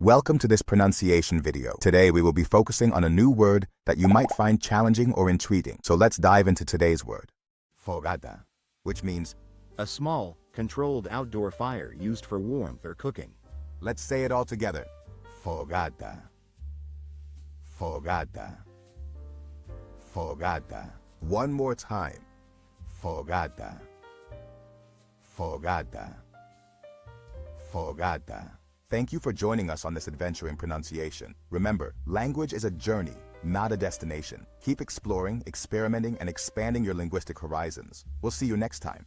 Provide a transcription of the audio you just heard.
Welcome to this pronunciation video. Today we will be focusing on a new word that you might find challenging or intriguing. So let's dive into today's word. Fogata, which means A small, controlled outdoor fire used for warmth or cooking. let's say it all together. Fogata. Fogata. Fogata. One more time. Fogata. Fogata. Fogata. Thank you for joining us on this adventure in pronunciation. Remember, language is a journey, not a destination. Keep exploring, experimenting, and expanding your linguistic horizons. We'll see you next time.